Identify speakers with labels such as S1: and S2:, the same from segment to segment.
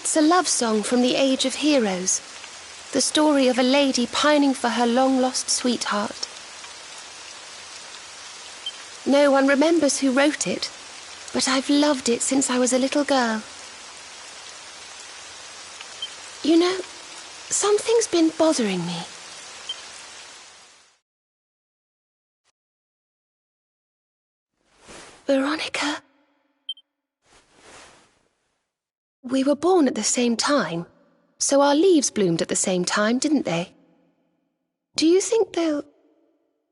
S1: It's a love song from the Age of Heroes. The story of a lady pining for her long-lost sweetheart. No one remembers who wrote it, but I've loved it since I was a little girl. You know, something's been bothering me. Veronica? We were born at the same time, so our leaves bloomed at the same time, didn't they? Do you think they'll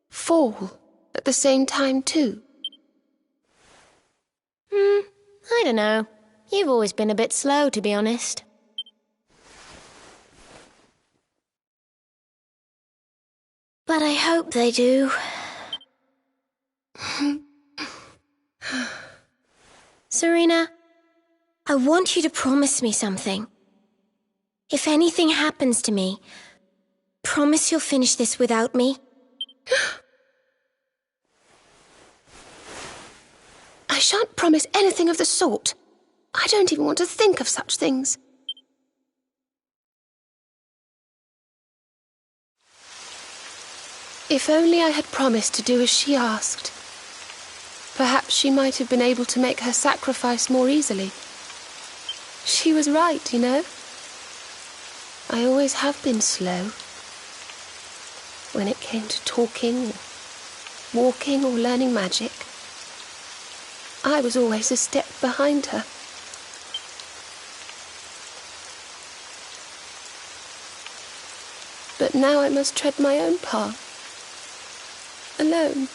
S1: fall at the same time too?
S2: I don't know. You've always been a bit slow, to be honest. But I hope they do. Serena, I want you to promise me something. If anything happens to me, promise you'll finish this without me.
S1: I shan't promise anything of the sort. I don't even want to think of such things. If only I had promised to do as she asked. Perhaps she might have been able to make her sacrifice more easily. She was right, you know. I always have been slow. When it came to talking, or walking, or learning magic, I was always a step behind her. But now I must tread my own path. Alone.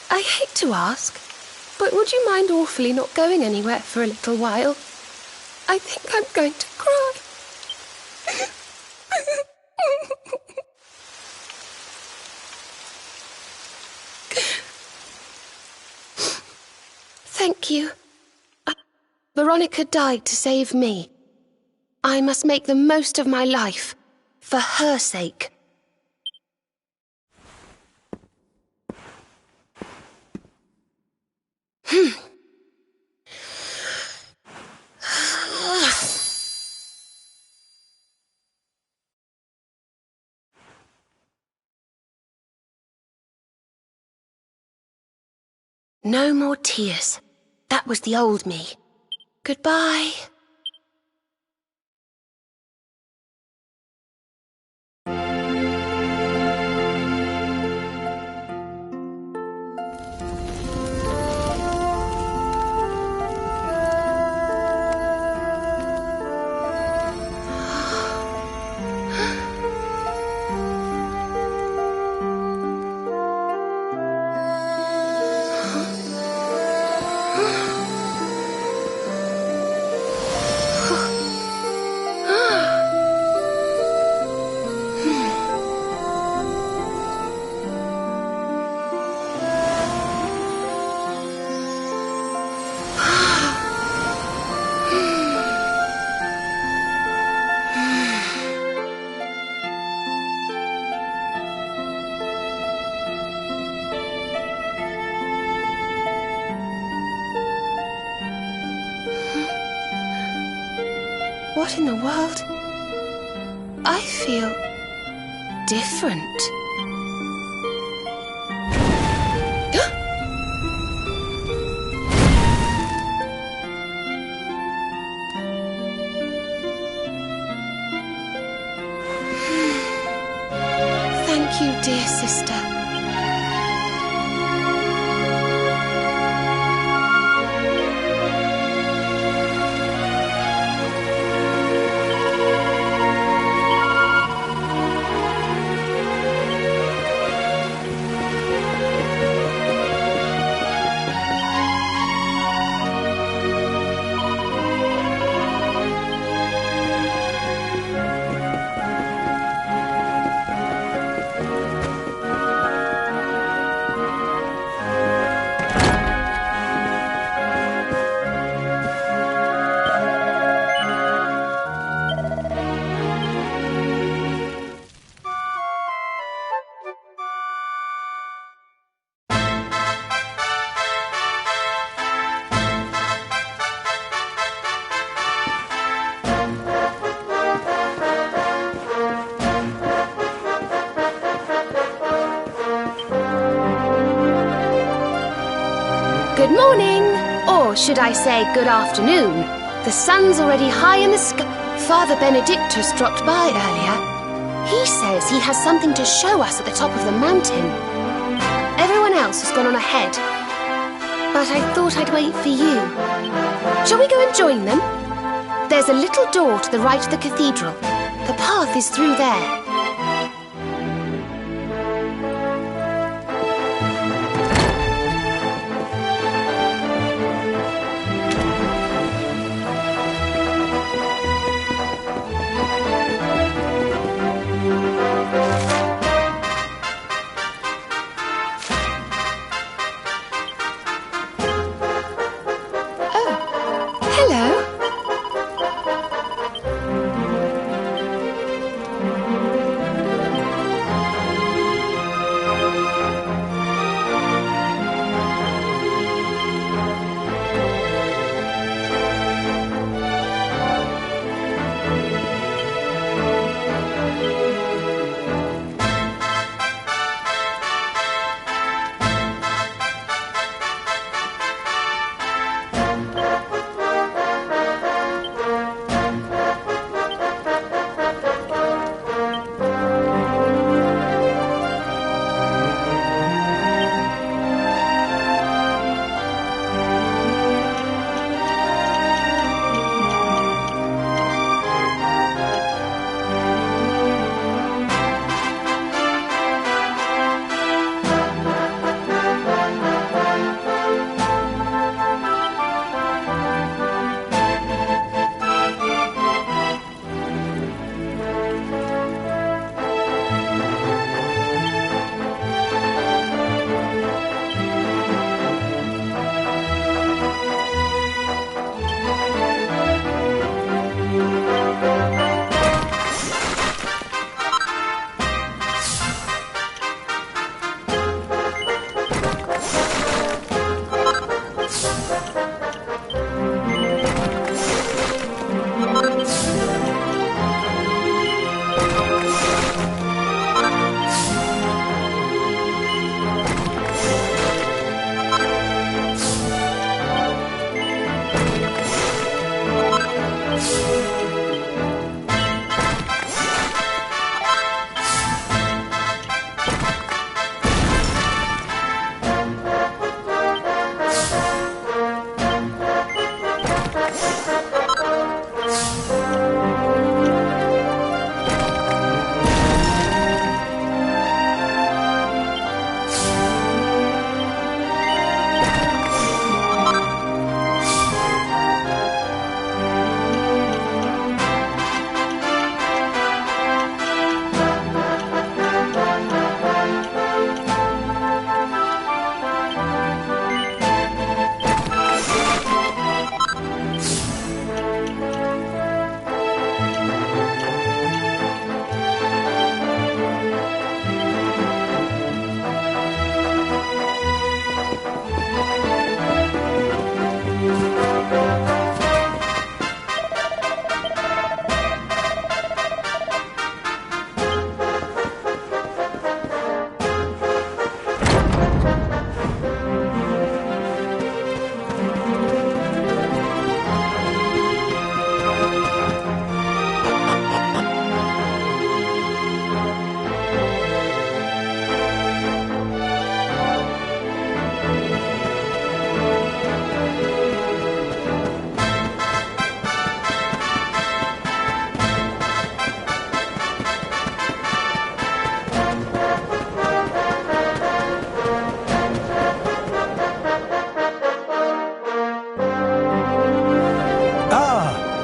S1: I hate to ask, but would you mind awfully not going anywhere for a little while? I think I'm going to cry. Thank you. Veronica died to save me. I must make the most of my life, for her sake. No more tears. That was the old me. Goodbye. What in the world? I feel different. Thank you, dear sister. Good morning, or should I say good afternoon? The sun's already high in the sky. Father Benedictus dropped by earlier. He says he has something to show us at the top of the mountain. Everyone else has gone on ahead, but I thought I'd wait for you. Shall we go and join them? There's a little door to the right of the cathedral. The path is through there.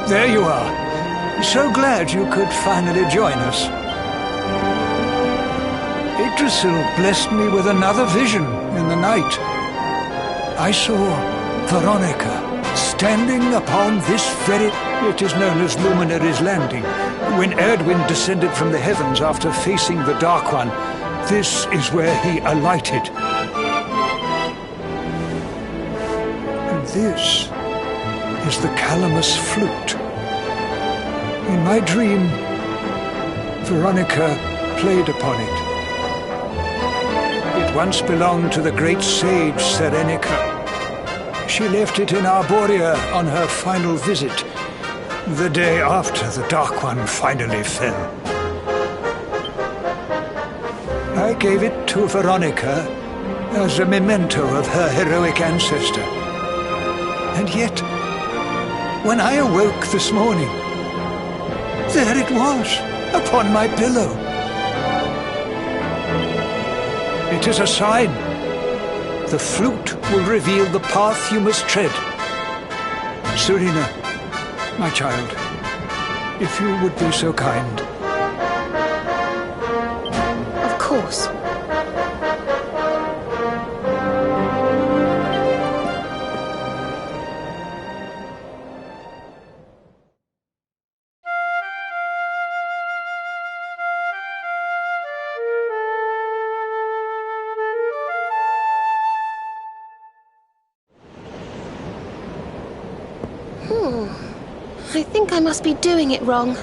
S3: There you are. So glad you could finally join us. Yggdrasil blessed me with another vision in the night. I saw Veronica standing upon this very... It is known as Luminary's Landing. When Erdwin descended from the heavens after facing the Dark One, this is where he alighted. And this is the Calamus flute. In my dream, Veronica played upon it. It once belonged to the great sage Serenica, She left it in Arborea on her final visit, the day after the Dark One finally fell. I gave it to Veronica as a memento of her heroic ancestor. And yet, when I awoke this morning, there it was, upon my pillow. It is a sign. The flute will reveal the path you must tread. Serena, my child, if you would be so kind.
S1: Of course. I think I must be doing it wrong.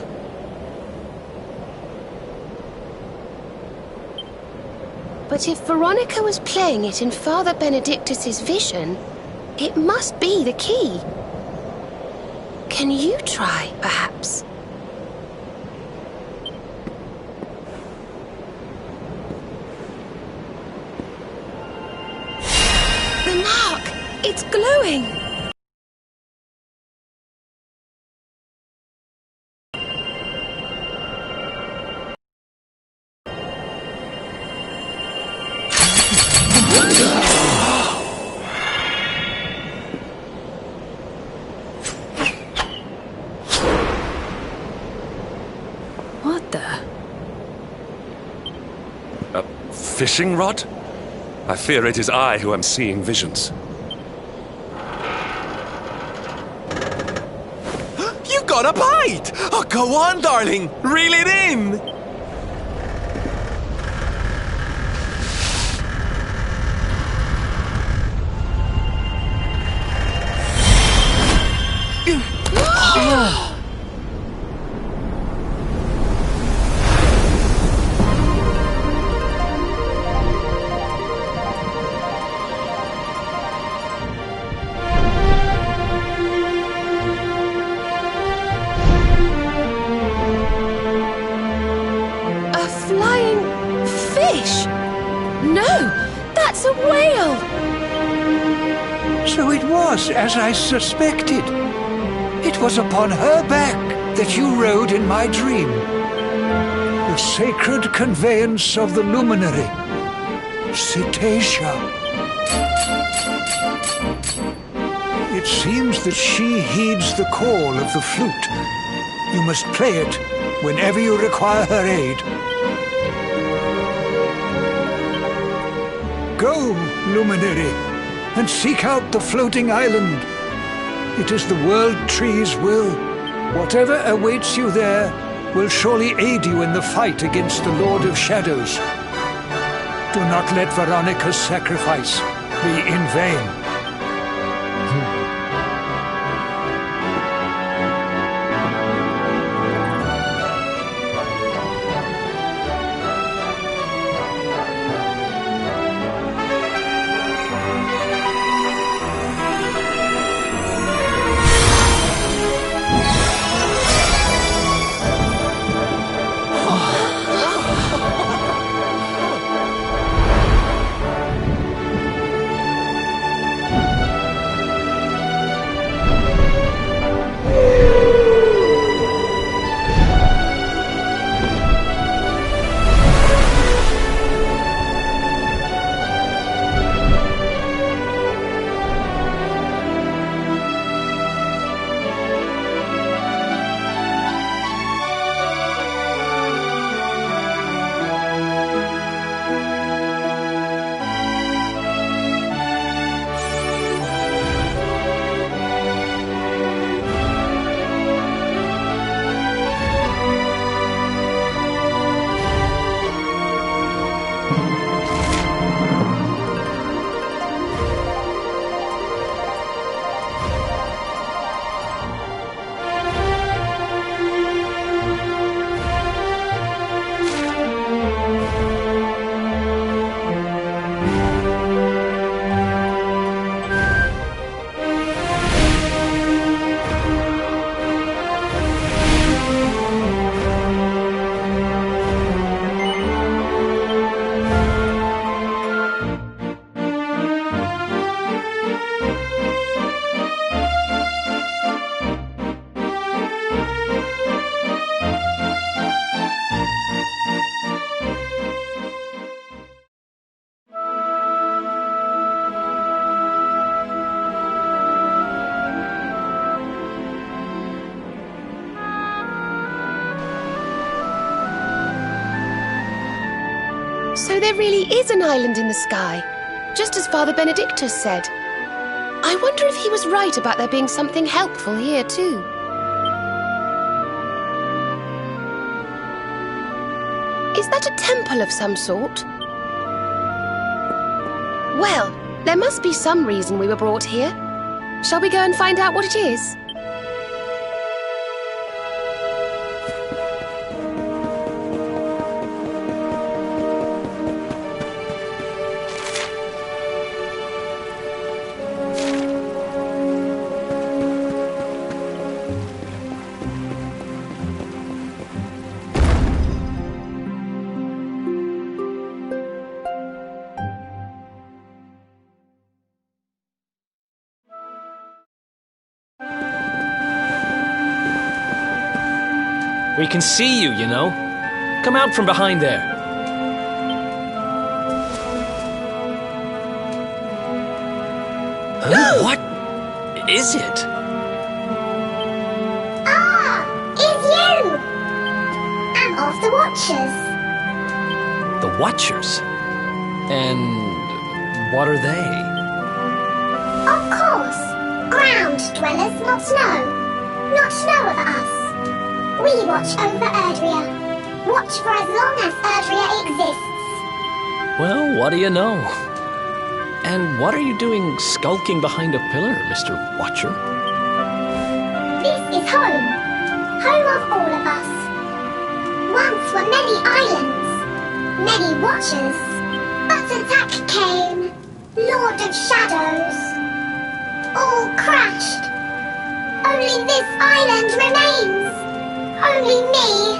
S1: But if Veronica was playing it in Father Benedictus's vision, it must be the key. Can you try, perhaps? The mark! It's glowing! What the?
S4: A fishing rod? I fear it is I who am seeing visions.
S5: You got a bite! Oh, go on, darling! Reel it in!
S1: A flying fish? No, that's a whale!
S3: So it was as I suspected. It was upon her back that you rode in my dream. The sacred conveyance of the luminary, Cetacea. It seems that she heeds the call of the flute. You must play it whenever you require her aid. Go, luminary, and seek out the floating island. It is the World Tree's will. Whatever awaits you there will surely aid you in the fight against the Lord of Shadows. Do not let Veronica's sacrifice be in vain.
S1: So there really is an island in the sky, just as Father Benedictus said. I wonder if he was right about there being something helpful here too. Is that a temple of some sort? Well, there must be some reason we were brought here. Shall we go and find out what it is?
S6: We can see you, you know. Come out from behind there. Huh? What is it?
S7: Ah, it's you! I'm of the Watchers.
S6: The Watchers? And what are they?
S7: Of course. Ground dwellers not know of us. We watch over Erdrea. Watch for as long as Erdrea exists.
S6: Well, what do you know? And what are you doing skulking behind a pillar, Mr. Watcher?
S7: This is home. Home of all of us. Once were many islands, many Watchers. But attack came. Lord of Shadows. All crashed. Only this island remains. Only me.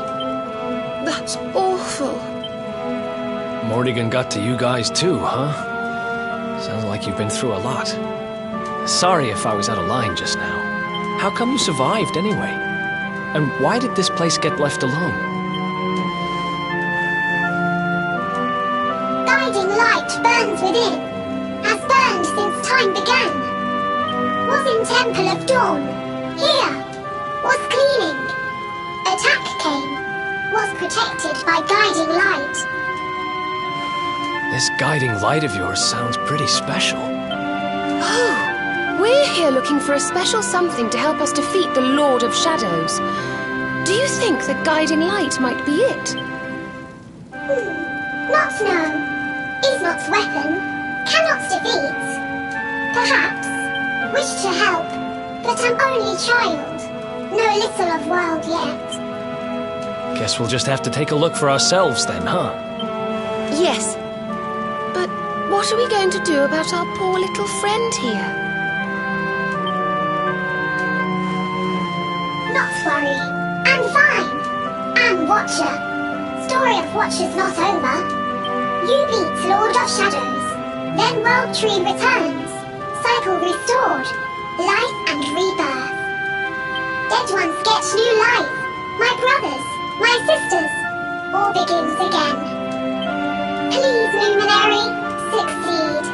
S1: That's awful.
S6: Morrigan got to you guys too, huh? Sounds like you've been through a lot. Sorry if I was out of line just now. How come you survived anyway? And why did this place get left alone?
S7: Guiding light burns within, has burned since time began. Was in Temple of Dawn, here, was cleaning. Attack came, was protected by guiding light.
S6: This guiding light of yours sounds pretty special.
S1: Oh, we're here looking for a special something to help us defeat the Lord of Shadows. Do you think the guiding light might be it?
S7: Not know. Is not weapon, cannot defeat. Perhaps, wish to help, but I'm only child. Know little of world yet.
S6: Guess we'll just have to take a look for ourselves then, huh?
S1: Yes. But what are we going to do about our poor little friend here?
S7: Not worry. I'm fine. I'm Watcher. Story of Watchers not over. You beat Lord of Shadows. Then World Tree returns. Cycle restored. Life and rebirth. Dead ones get new life. My brothers, my sisters. All begins again. Please, Luminary, succeed.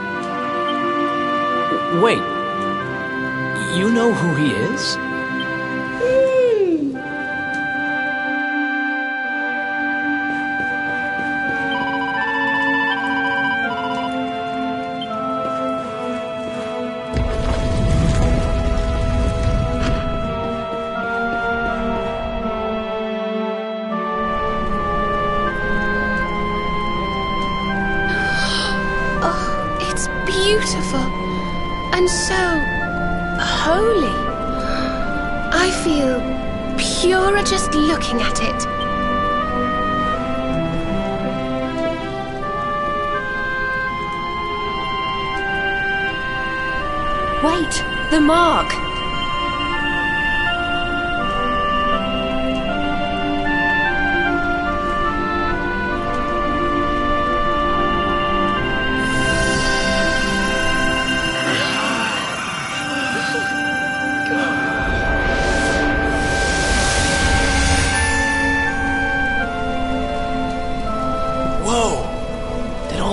S6: Wait. You know who he is?
S1: Beautiful and so holy. I feel purer just looking at it. Wait, the mark.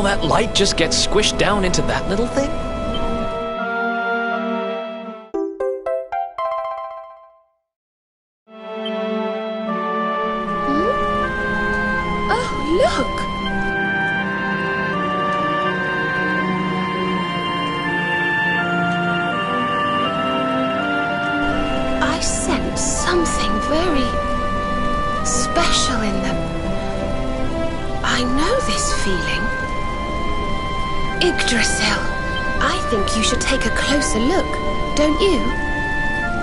S6: That light just gets squished down into that little thing?
S1: Oh, look! very special in them. I know this feeling. Yggdrasil, I think you should take a closer look, don't you?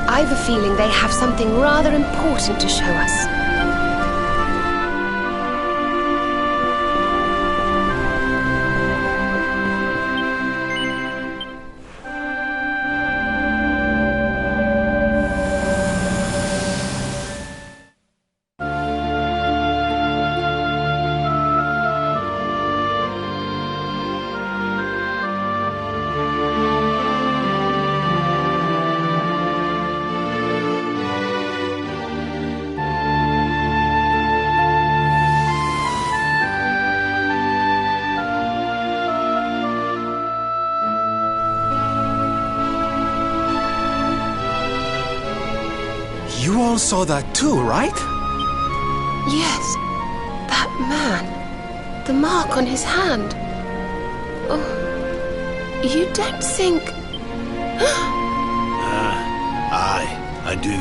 S1: I've a feeling they have something rather important to show us.
S5: You all saw that too, right?
S1: Yes, that man. The mark on his hand. Oh, you don't think...
S8: Aye, I do.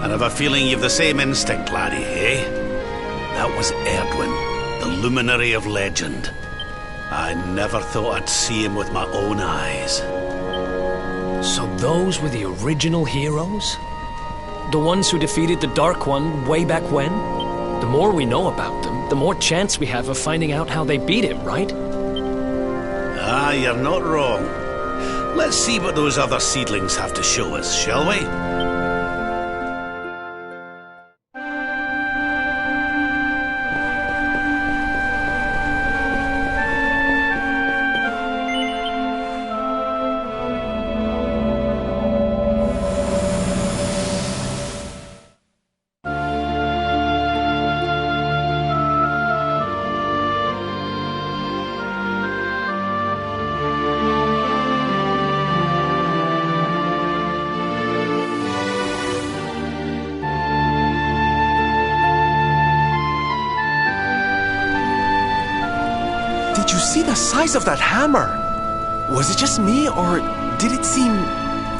S8: And I've a feeling you've the same instinct, laddie, eh? That was Erdwin, the luminary of legend. I never thought I'd see him with my own eyes.
S6: So those were the original heroes? The ones who defeated the Dark One way back when? The more we know about them, the more chance we have of finding out how they beat him, right?
S8: Ah, you're not wrong. Let's see what those other seedlings have to show us, shall we?
S5: Did you see the size of that hammer? Was it just me, or did it seem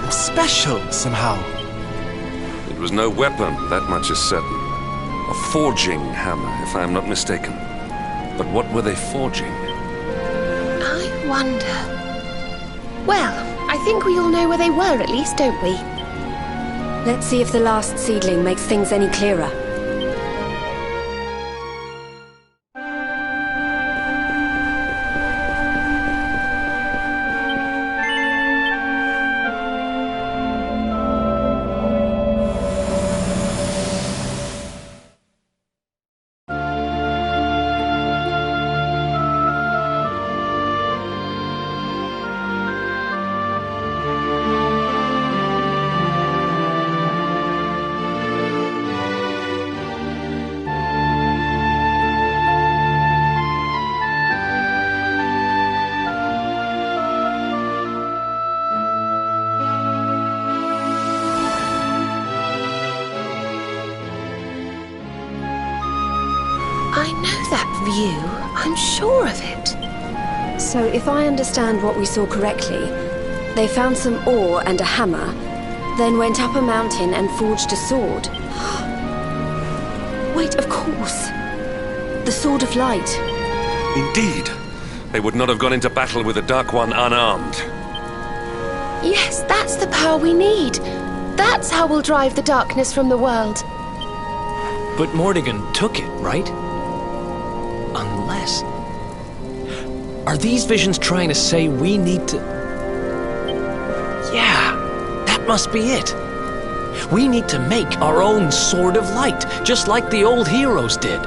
S5: special somehow?
S4: It was no weapon, that much is certain. A forging hammer, if I am not mistaken. But what were they forging?
S1: I wonder... Well, I think we all know where they were at least, don't we?
S9: Let's see if the last seedling makes things any clearer.
S1: I know that view. I'm sure of it.
S9: So if I understand what we saw correctly, they found some ore and a hammer, then went up a mountain and forged a sword. Wait, of course. The Sword of Light.
S4: Indeed. They would not have gone into battle with the Dark One unarmed.
S1: Yes, that's the power we need. That's how we'll drive the darkness from the world.
S6: But Mordigan took it, right? Unless... Are these visions trying to say we need to... Yeah, that must be it. We need to make our own Sword of Light, just like the old heroes did.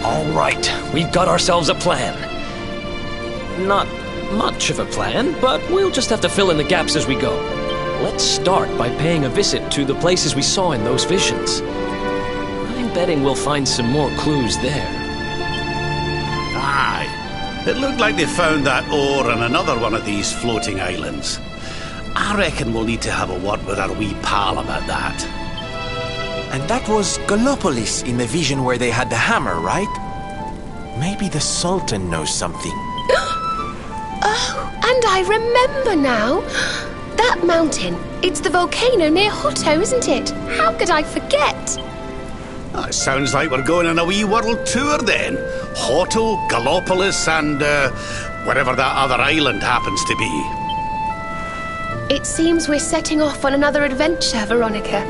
S6: All right, we've got ourselves a plan. Not much of a plan, but we'll just have to fill in the gaps as we go. Let's start by paying a visit to the places we saw in those visions. I'm betting we'll find some more clues there.
S8: Aye. It looked like they found that ore on another one of these floating islands. I reckon we'll need to have a word with our wee pal about that.
S5: And that was Gallopolis in the vision where they had the hammer, right? Maybe the Sultan knows something.
S1: Oh, and I remember now. That mountain, it's the volcano near Hotto, isn't it? How could I forget?
S8: It sounds like we're going on a wee world tour then. Hotto, Gallopolis, and wherever that other island happens to be.
S1: It seems we're setting off on another adventure, Veronica.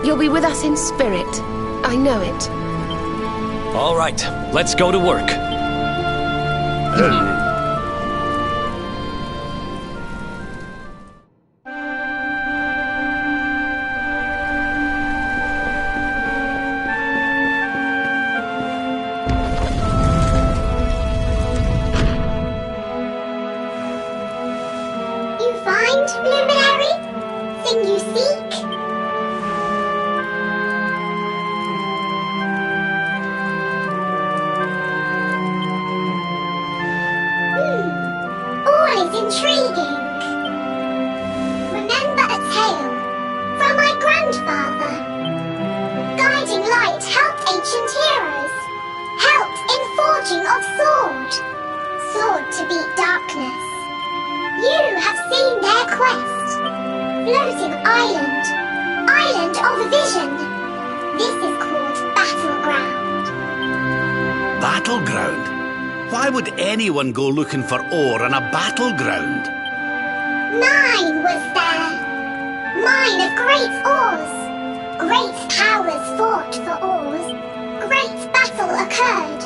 S1: You'll be with us in spirit. I know it.
S6: All right, let's go to work.
S7: You find, Luminary? Thing you seek? All is intriguing. Remember a tale from my grandfather. Guiding light helped ancient heroes. Helped in forging of sword. Sword to beat darkness. You have seen their quest. Floating island. Island of vision. This is called Battleground.
S8: Battleground? Why would anyone go looking for ore on a battleground?
S7: Mine was there. Mine of great ores. Great powers fought for ores. Great battle occurred.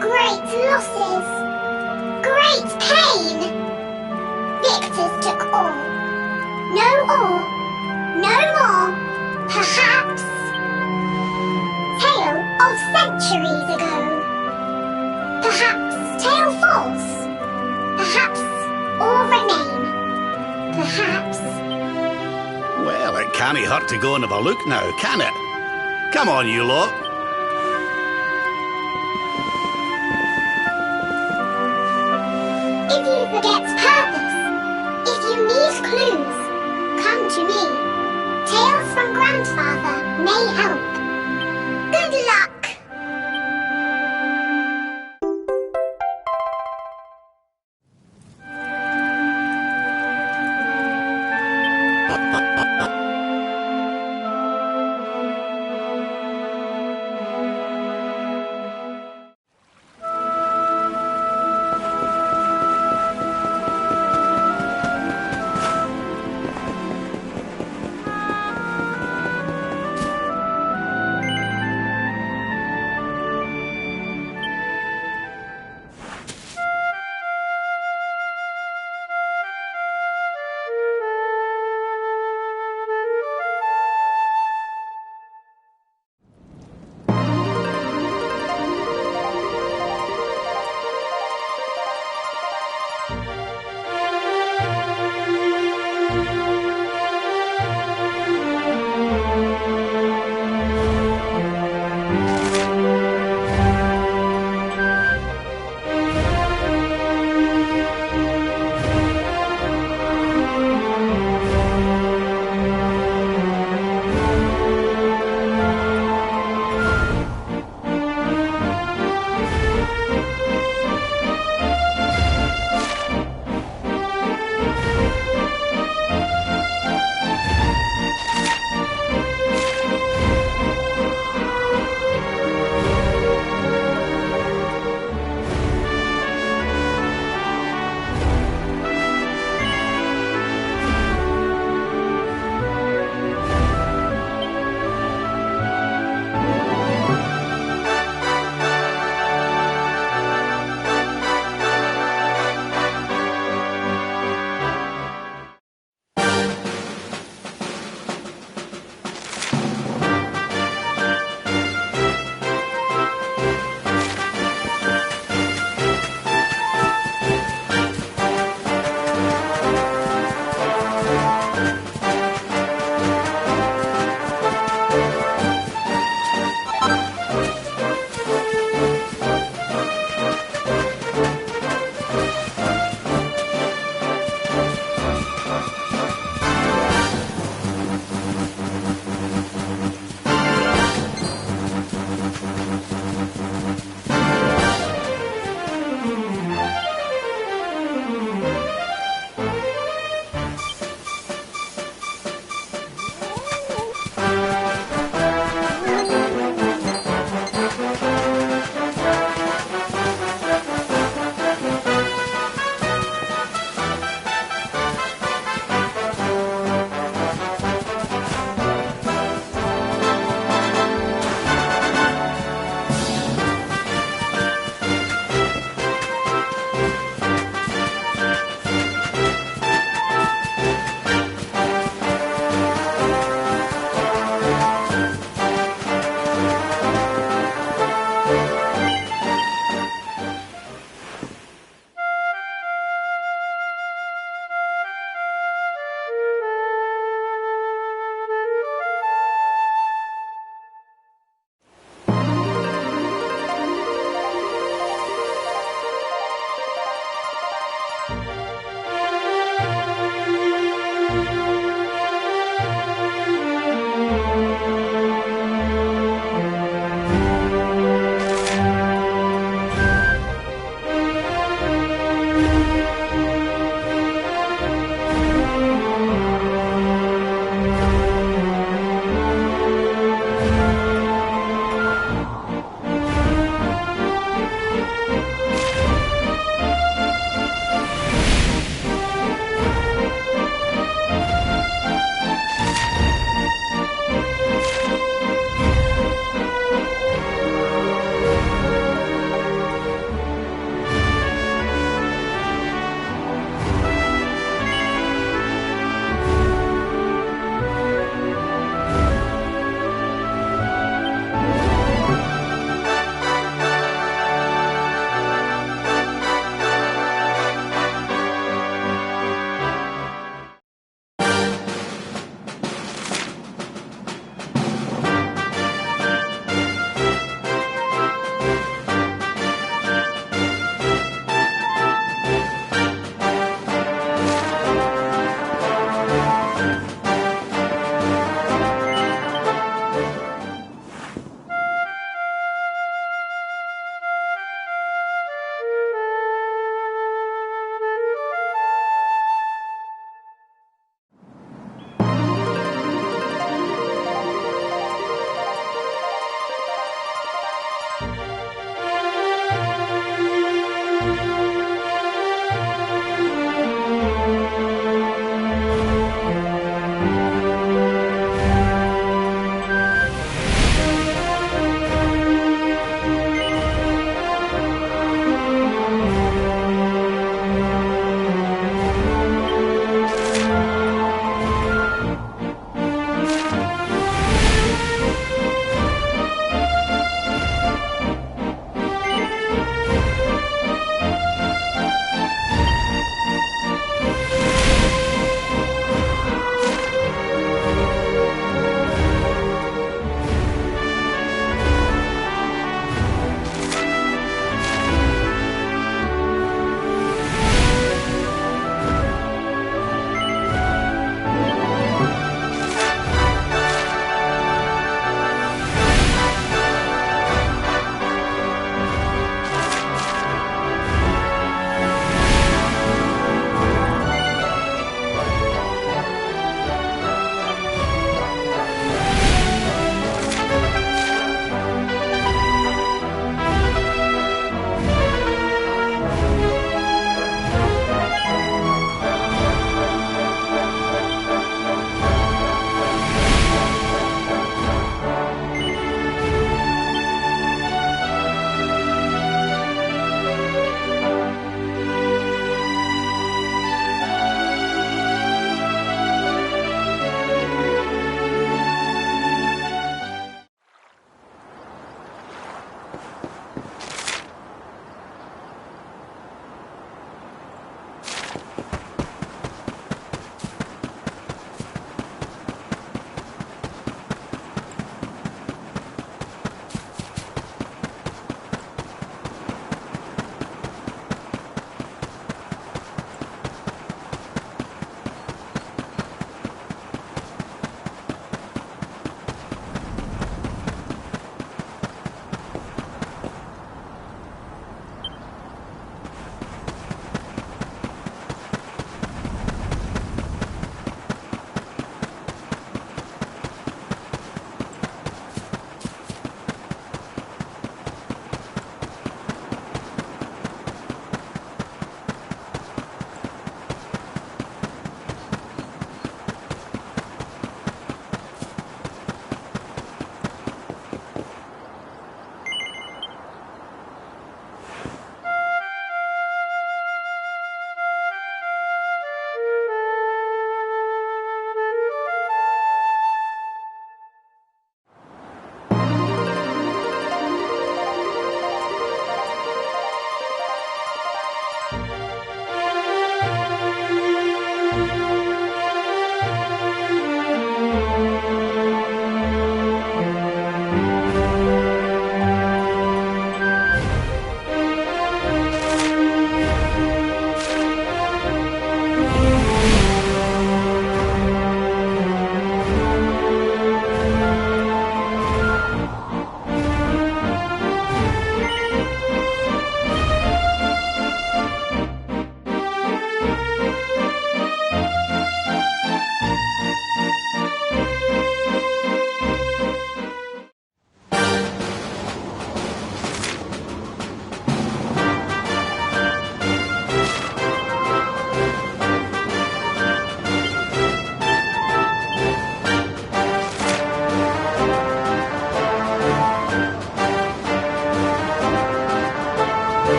S7: Great losses. Great pain. Victors took all. No ore. No more. Perhaps. Tale of centuries ago. Perhaps tale false. Perhaps all remain. Perhaps.
S8: Well, it can't hurt to go and have a look now, can it? Come on, you lot.
S7: If you forget purpose, if you need clues, come to me. Tales from Grandfather may help. Good luck!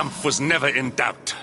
S4: triumph was never in doubt.